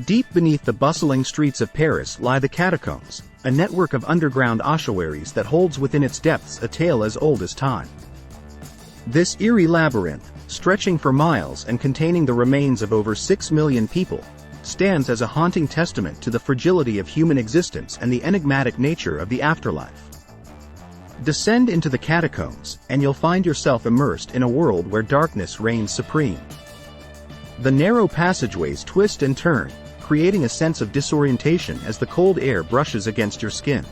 Deep beneath the bustling streets of Paris lie the catacombs, a network of underground ossuaries that holds within its depths a tale as old as time. This eerie labyrinth, stretching for miles and containing the remains of over 6 million people, stands as a haunting testament to the fragility of human existence and the enigmatic nature of the afterlife. Descend into the catacombs, and you'll find yourself immersed in a world where darkness reigns supreme. The narrow passageways twist and turn, creating a sense of disorientation as the cold air brushes against your skin.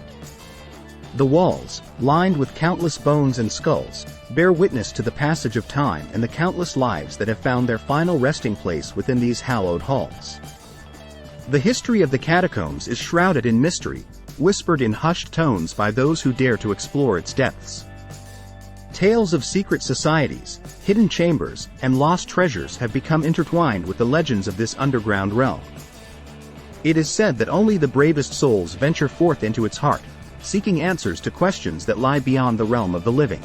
The walls, lined with countless bones and skulls, bear witness to the passage of time and the countless lives that have found their final resting place within these hallowed halls. The history of the catacombs is shrouded in mystery, whispered in hushed tones by those who dare to explore its depths. Tales of secret societies, hidden chambers, and lost treasures have become intertwined with the legends of this underground realm. It is said that only the bravest souls venture forth into its heart, seeking answers to questions that lie beyond the realm of the living.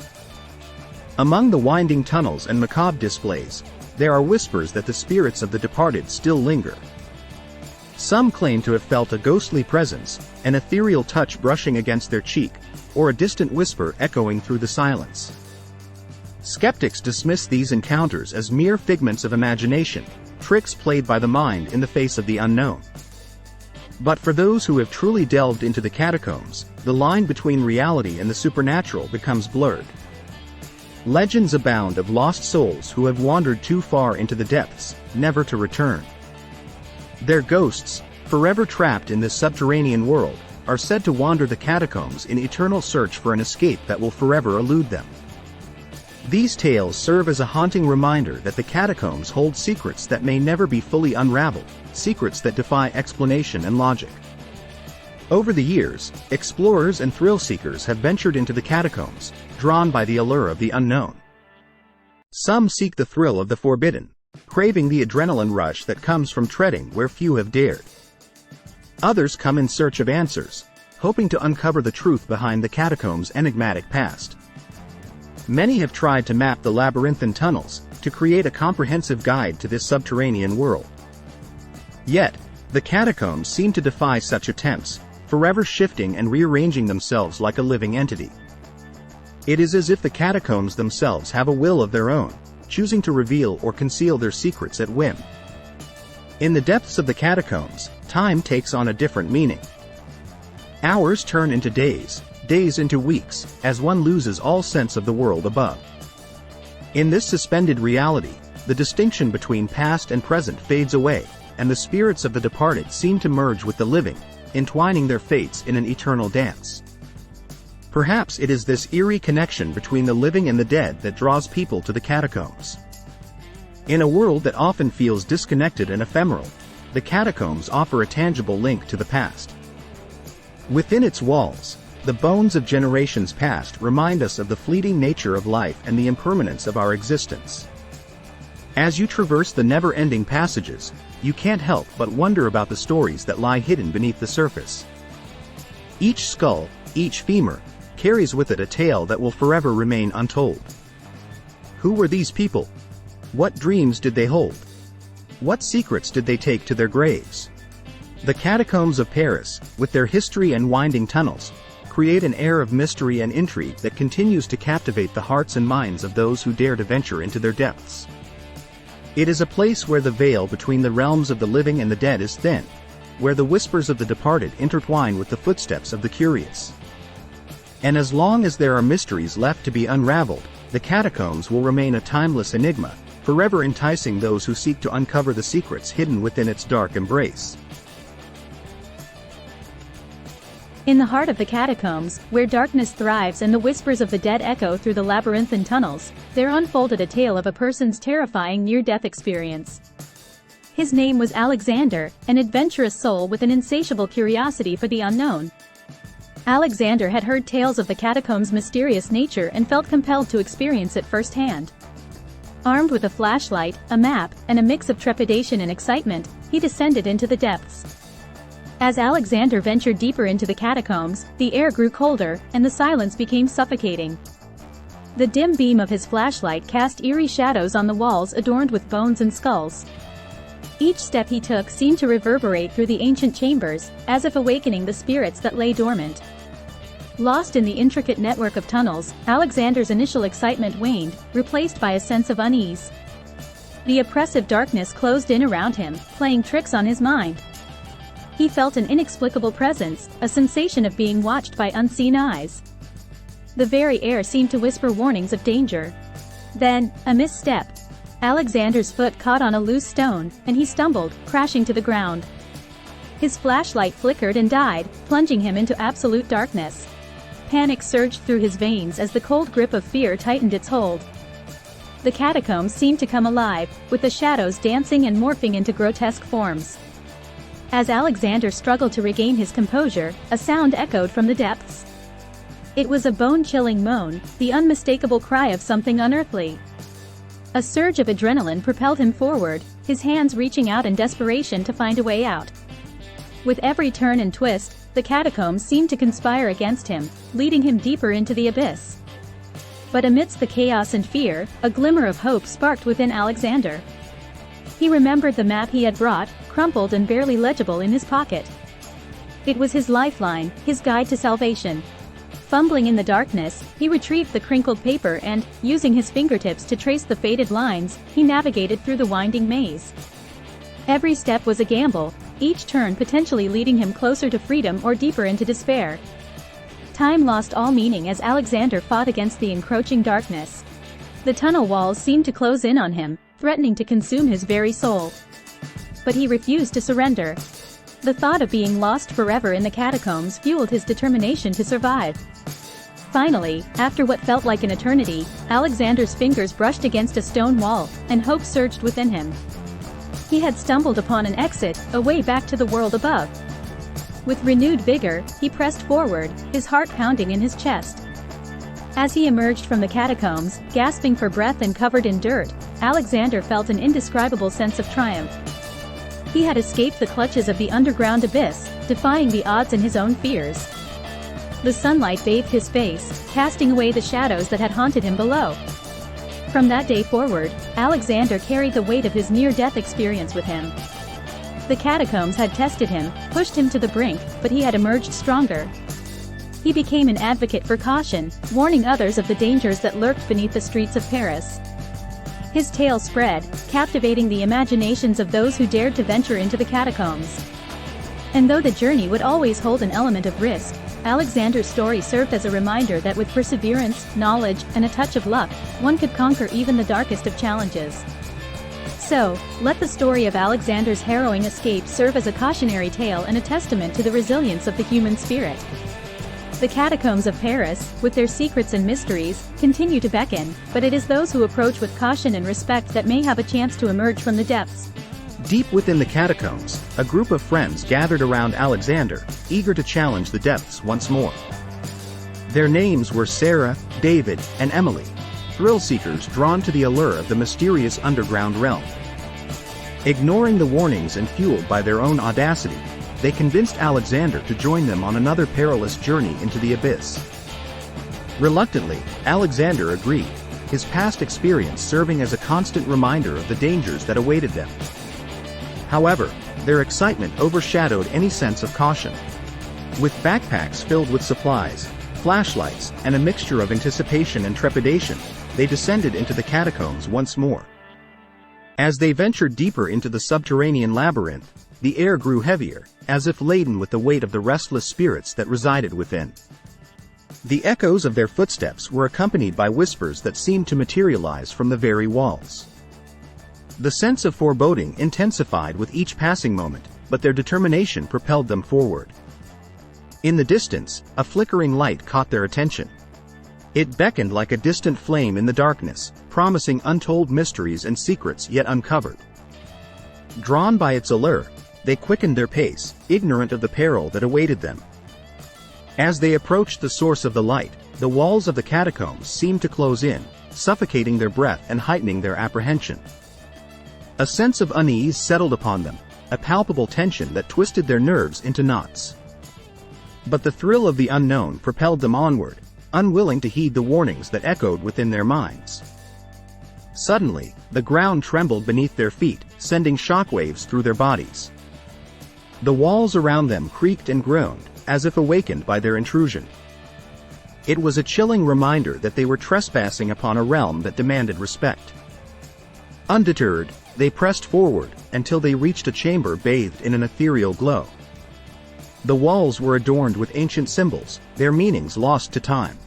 Among the winding tunnels and macabre displays, there are whispers that the spirits of the departed still linger. Some claim to have felt a ghostly presence, an ethereal touch brushing against their cheek, or a distant whisper echoing through the silence. Skeptics dismiss these encounters as mere figments of imagination, tricks played by the mind in the face of the unknown. But for those who have truly delved into the catacombs, the line between reality and the supernatural becomes blurred. Legends abound of lost souls who have wandered too far into the depths, never to return. Their ghosts, forever trapped in this subterranean world, are said to wander the catacombs in eternal search for an escape that will forever elude them. These tales serve as a haunting reminder that the catacombs hold secrets that may never be fully unraveled, secrets that defy explanation and logic. Over the years, explorers and thrill-seekers have ventured into the catacombs, drawn by the allure of the unknown. Some seek the thrill of the forbidden, craving the adrenaline rush that comes from treading where few have dared. Others come in search of answers, hoping to uncover the truth behind the catacombs' enigmatic past. Many have tried to map the labyrinthine tunnels, to create a comprehensive guide to this subterranean world. Yet, the catacombs seem to defy such attempts, forever shifting and rearranging themselves like a living entity. It is as if the catacombs themselves have a will of their own, choosing to reveal or conceal their secrets at whim. In the depths of the catacombs, time takes on a different meaning. Hours turn into days, days into weeks, as one loses all sense of the world above. In this suspended reality, the distinction between past and present fades away, and the spirits of the departed seem to merge with the living, entwining their fates in an eternal dance. Perhaps it is this eerie connection between the living and the dead that draws people to the catacombs. In a world that often feels disconnected and ephemeral, the catacombs offer a tangible link to the past. Within its walls, the bones of generations past remind us of the fleeting nature of life and the impermanence of our existence. As you traverse the never-ending passages, you can't help but wonder about the stories that lie hidden beneath the surface. Each skull, each femur, carries with it a tale that will forever remain untold. Who were these people? What dreams did they hold? What secrets did they take to their graves? The Catacombs of Paris, with their history and winding tunnels, create an air of mystery and intrigue that continues to captivate the hearts and minds of those who dare to venture into their depths. It is a place where the veil between the realms of the living and the dead is thin, where the whispers of the departed intertwine with the footsteps of the curious. And as long as there are mysteries left to be unraveled, the catacombs will remain a timeless enigma, forever enticing those who seek to uncover the secrets hidden within its dark embrace. In the heart of the catacombs, where darkness thrives and the whispers of the dead echo through the labyrinthine tunnels, there unfolded a tale of a person's terrifying near-death experience. His name was Alexander, an adventurous soul with an insatiable curiosity for the unknown. Alexander had heard tales of the catacombs' mysterious nature and felt compelled to experience it firsthand. Armed with a flashlight, a map, and a mix of trepidation and excitement, he descended into the depths. As Alexander ventured deeper into the catacombs, the air grew colder, and the silence became suffocating. The dim beam of his flashlight cast eerie shadows on the walls adorned with bones and skulls. Each step he took seemed to reverberate through the ancient chambers, as if awakening the spirits that lay dormant. Lost in the intricate network of tunnels, Alexander's initial excitement waned, replaced by a sense of unease. The oppressive darkness closed in around him, playing tricks on his mind. He felt an inexplicable presence, a sensation of being watched by unseen eyes. The very air seemed to whisper warnings of danger. Then, a misstep. Alexander's foot caught on a loose stone, and he stumbled, crashing to the ground. His flashlight flickered and died, plunging him into absolute darkness. Panic surged through his veins as the cold grip of fear tightened its hold. The catacombs seemed to come alive, with the shadows dancing and morphing into grotesque forms. As Alexander struggled to regain his composure, a sound echoed from the depths. It was a bone-chilling moan, the unmistakable cry of something unearthly. A surge of adrenaline propelled him forward, his hands reaching out in desperation to find a way out. With every turn and twist, the catacombs seemed to conspire against him, leading him deeper into the abyss. But amidst the chaos and fear, a glimmer of hope sparked within Alexander. He remembered the map he had brought, crumpled and barely legible in his pocket. It was his lifeline, his guide to salvation. Fumbling in the darkness, he retrieved the crinkled paper and, using his fingertips to trace the faded lines, he navigated through the winding maze. Every step was a gamble, each turn potentially leading him closer to freedom or deeper into despair. Time lost all meaning as Alexander fought against the encroaching darkness. The tunnel walls seemed to close in on him, threatening to consume his very soul. But he refused to surrender. The thought of being lost forever in the catacombs fueled his determination to survive. Finally, after what felt like an eternity, Alexander's fingers brushed against a stone wall, and hope surged within him. He had stumbled upon an exit, a way back to the world above. With renewed vigor, he pressed forward, his heart pounding in his chest. As he emerged from the catacombs, gasping for breath and covered in dirt, Alexander felt an indescribable sense of triumph. He had escaped the clutches of the underground abyss, defying the odds and his own fears. The sunlight bathed his face, casting away the shadows that had haunted him below. From that day forward, Alexander carried the weight of his near-death experience with him. The catacombs had tested him, pushed him to the brink, but he had emerged stronger. He became an advocate for caution, warning others of the dangers that lurked beneath the streets of Paris. His tale spread, captivating the imaginations of those who dared to venture into the catacombs. And though the journey would always hold an element of risk, Alexander's story served as a reminder that with perseverance, knowledge, and a touch of luck, one could conquer even the darkest of challenges. So, let the story of Alexander's harrowing escape serve as a cautionary tale and a testament to the resilience of the human spirit. The catacombs of Paris, with their secrets and mysteries, continue to beckon, but it is those who approach with caution and respect that may have a chance to emerge from the depths. Deep within the catacombs, a group of friends gathered around Alexander, eager to challenge the depths once more. Their names were Sarah, David, and Emily, thrill-seekers drawn to the allure of the mysterious underground realm. Ignoring the warnings and fueled by their own audacity, they convinced Alexander to join them on another perilous journey into the abyss. Reluctantly, Alexander agreed, his past experience serving as a constant reminder of the dangers that awaited them. However, their excitement overshadowed any sense of caution. With backpacks filled with supplies, flashlights, and a mixture of anticipation and trepidation, they descended into the catacombs once more. As they ventured deeper into the subterranean labyrinth, the air grew heavier, as if laden with the weight of the restless spirits that resided within. The echoes of their footsteps were accompanied by whispers that seemed to materialize from the very walls. The sense of foreboding intensified with each passing moment, but their determination propelled them forward. In the distance, a flickering light caught their attention. It beckoned like a distant flame in the darkness, promising untold mysteries and secrets yet uncovered. Drawn by its allure, they quickened their pace, ignorant of the peril that awaited them. As they approached the source of the light, the walls of the catacombs seemed to close in, suffocating their breath and heightening their apprehension. A sense of unease settled upon them, a palpable tension that twisted their nerves into knots. But the thrill of the unknown propelled them onward, unwilling to heed the warnings that echoed within their minds. Suddenly, the ground trembled beneath their feet, sending shockwaves through their bodies. The walls around them creaked and groaned, as if awakened by their intrusion. It was a chilling reminder that they were trespassing upon a realm that demanded respect. Undeterred, they pressed forward, until they reached a chamber bathed in an ethereal glow. The walls were adorned with ancient symbols, their meanings lost to time.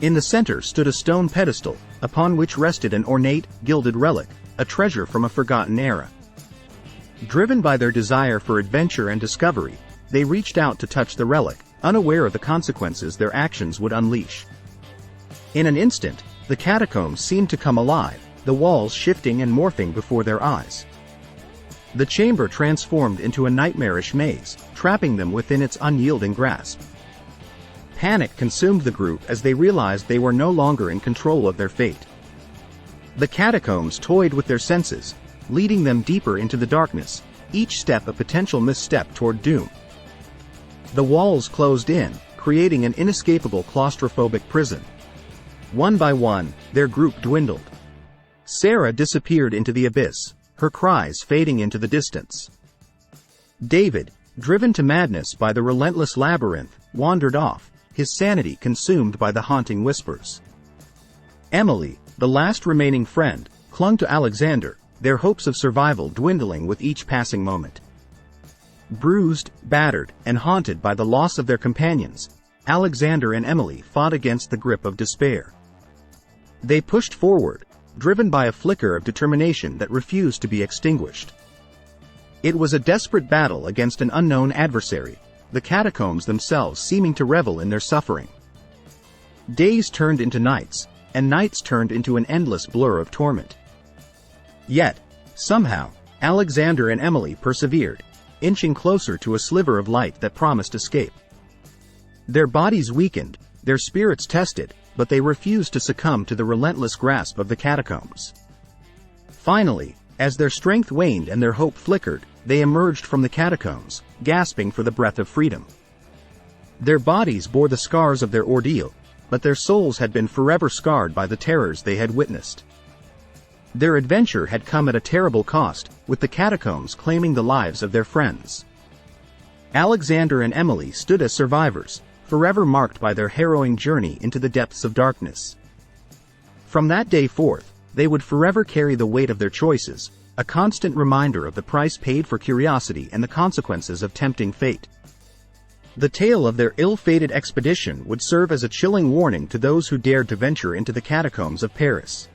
In the center stood a stone pedestal, upon which rested an ornate, gilded relic, a treasure from a forgotten era. Driven by their desire for adventure and discovery, they reached out to touch the relic, unaware of the consequences their actions would unleash. In an instant, the catacombs seemed to come alive, the walls shifting and morphing before their eyes. The chamber transformed into a nightmarish maze, trapping them within its unyielding grasp. Panic consumed the group as they realized they were no longer in control of their fate. The catacombs toyed with their senses, leading them deeper into the darkness, each step a potential misstep toward doom. The walls closed in, creating an inescapable claustrophobic prison. One by one, their group dwindled. Sarah disappeared into the abyss, her cries fading into the distance. David, driven to madness by the relentless labyrinth, wandered off, his sanity consumed by the haunting whispers. Emily, the last remaining friend, clung to Alexander, their hopes of survival dwindling with each passing moment. Bruised, battered, and haunted by the loss of their companions, Alexander and Emily fought against the grip of despair. They pushed forward, driven by a flicker of determination that refused to be extinguished. It was a desperate battle against an unknown adversary, the catacombs themselves seeming to revel in their suffering. Days turned into nights, and nights turned into an endless blur of torment. Yet, somehow, Alexander and Emily persevered, inching closer to a sliver of light that promised escape. Their bodies weakened, their spirits tested, but they refused to succumb to the relentless grasp of the catacombs. Finally, as their strength waned and their hope flickered, they emerged from the catacombs, gasping for the breath of freedom. Their bodies bore the scars of their ordeal, but their souls had been forever scarred by the terrors they had witnessed. Their adventure had come at a terrible cost, with the catacombs claiming the lives of their friends. Alexander and Emily stood as survivors, forever marked by their harrowing journey into the depths of darkness. From that day forth, they would forever carry the weight of their choices, a constant reminder of the price paid for curiosity and the consequences of tempting fate. The tale of their ill-fated expedition would serve as a chilling warning to those who dared to venture into the catacombs of Paris.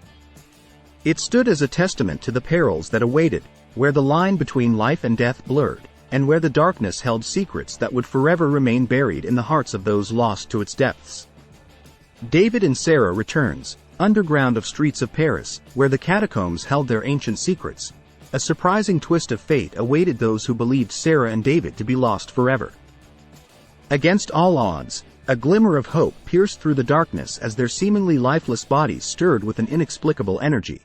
It stood as a testament to the perils that awaited, where the line between life and death blurred, and where the darkness held secrets that would forever remain buried in the hearts of those lost to its depths. David and Sarah returns, underground of streets of Paris, where the catacombs held their ancient secrets. A surprising twist of fate awaited those who believed Sarah and David to be lost forever. Against all odds, a glimmer of hope pierced through the darkness as their seemingly lifeless bodies stirred with an inexplicable energy.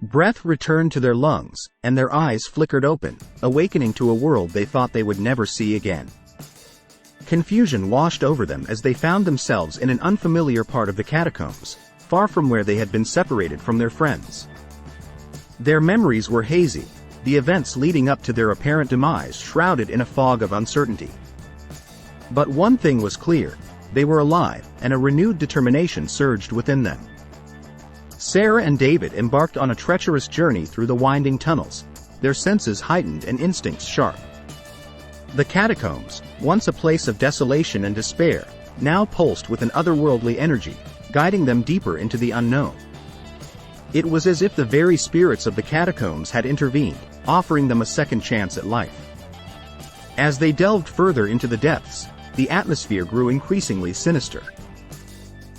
Breath returned to their lungs, and their eyes flickered open, awakening to a world they thought they would never see again. Confusion washed over them as they found themselves in an unfamiliar part of the catacombs, far from where they had been separated from their friends. Their memories were hazy, the events leading up to their apparent demise shrouded in a fog of uncertainty. But one thing was clear: they were alive, and a renewed determination surged within them. Sarah and David embarked on a treacherous journey through the winding tunnels, their senses heightened and instincts sharp. The catacombs, once a place of desolation and despair, now pulsed with an otherworldly energy, guiding them deeper into the unknown. It was as if the very spirits of the catacombs had intervened, offering them a second chance at life. As they delved further into the depths, the atmosphere grew increasingly sinister.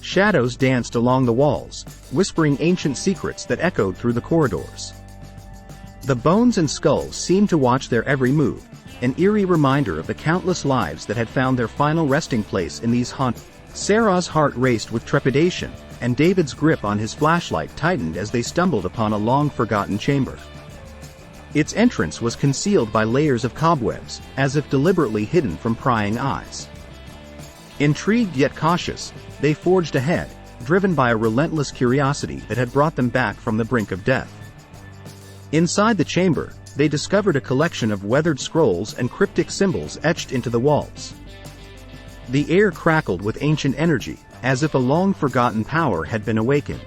Shadows danced along the walls, whispering ancient secrets that echoed through the corridors. The bones and skulls seemed to watch their every move, an eerie reminder of the countless lives that had found their final resting place in these haunted. Sarah's heart raced with trepidation, and David's grip on his flashlight tightened as they stumbled upon a long-forgotten chamber. Its entrance was concealed by layers of cobwebs, as if deliberately hidden from prying eyes. Intrigued yet cautious, they forged ahead, driven by a relentless curiosity that had brought them back from the brink of death. Inside the chamber, they discovered a collection of weathered scrolls and cryptic symbols etched into the walls. The air crackled with ancient energy, as if a long-forgotten power had been awakened.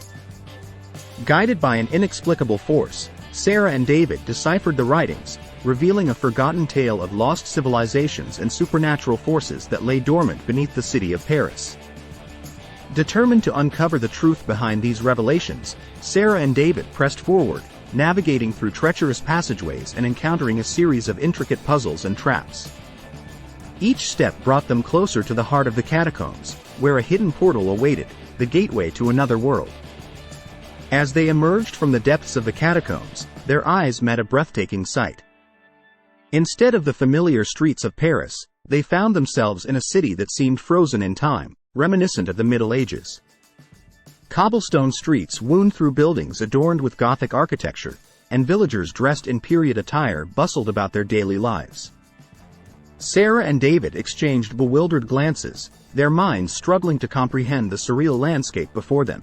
Guided by an inexplicable force, Sarah and David deciphered the writings, revealing a forgotten tale of lost civilizations and supernatural forces that lay dormant beneath the city of Paris. Determined to uncover the truth behind these revelations, Sarah and David pressed forward, navigating through treacherous passageways and encountering a series of intricate puzzles and traps. Each step brought them closer to the heart of the catacombs, where a hidden portal awaited, the gateway to another world. As they emerged from the depths of the catacombs, their eyes met a breathtaking sight. Instead of the familiar streets of Paris, they found themselves in a city that seemed frozen in time, reminiscent of the Middle Ages. Cobblestone streets wound through buildings adorned with Gothic architecture, and villagers dressed in period attire bustled about their daily lives. Sarah and David exchanged bewildered glances, their minds struggling to comprehend the surreal landscape before them.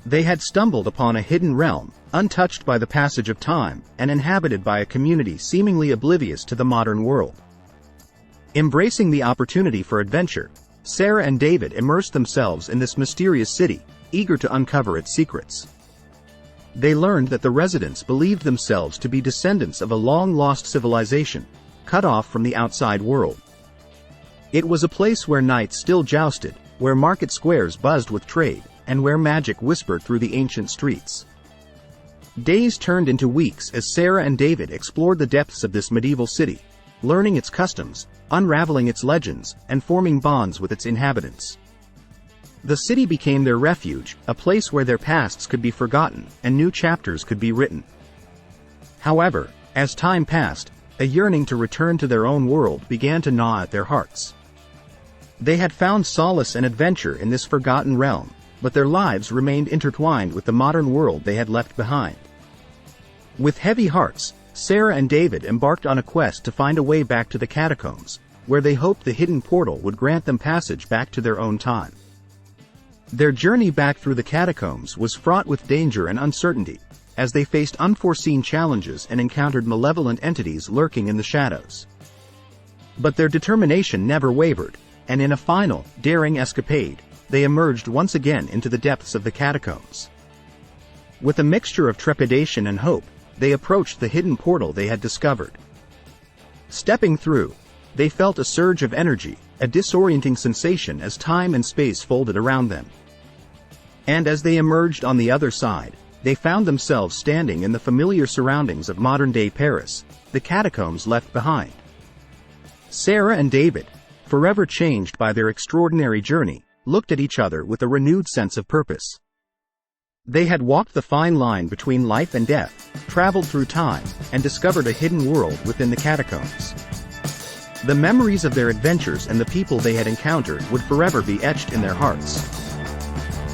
They had stumbled upon a hidden realm, untouched by the passage of time, and inhabited by a community seemingly oblivious to the modern world. Embracing the opportunity for adventure, Sarah and David immersed themselves in this mysterious city, eager to uncover its secrets. They learned that the residents believed themselves to be descendants of a long-lost civilization, cut off from the outside world. It was a place where knights still jousted, where market squares buzzed with trade, and where magic whispered through the ancient streets. Days turned into weeks as Sarah and David explored the depths of this medieval city, learning its customs, unraveling its legends, and forming bonds with its inhabitants. The city became their refuge, a place where their pasts could be forgotten, and new chapters could be written. However, as time passed, a yearning to return to their own world began to gnaw at their hearts. They had found solace and adventure in this forgotten realm, but their lives remained intertwined with the modern world they had left behind. With heavy hearts, Sarah and David embarked on a quest to find a way back to the catacombs, where they hoped the hidden portal would grant them passage back to their own time. Their journey back through the catacombs was fraught with danger and uncertainty, as they faced unforeseen challenges and encountered malevolent entities lurking in the shadows. But their determination never wavered, and in a final, daring escapade, they emerged once again into the depths of the catacombs. With a mixture of trepidation and hope, they approached the hidden portal they had discovered. Stepping through, they felt a surge of energy, a disorienting sensation as time and space folded around them. And as they emerged on the other side, they found themselves standing in the familiar surroundings of modern-day Paris, the catacombs left behind. Sarah and David, forever changed by their extraordinary journey, looked at each other with a renewed sense of purpose. They had walked the fine line between life and death, traveled through time, and discovered a hidden world within the catacombs. The memories of their adventures and the people they had encountered would forever be etched in their hearts.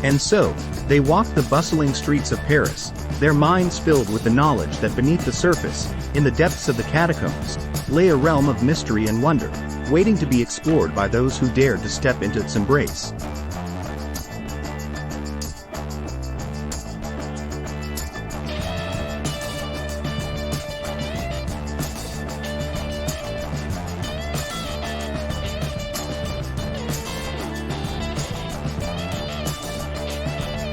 And so, they walked the bustling streets of Paris, their minds filled with the knowledge that beneath the surface, in the depths of the catacombs, lay a realm of mystery and wonder, waiting to be explored by those who dared to step into its embrace.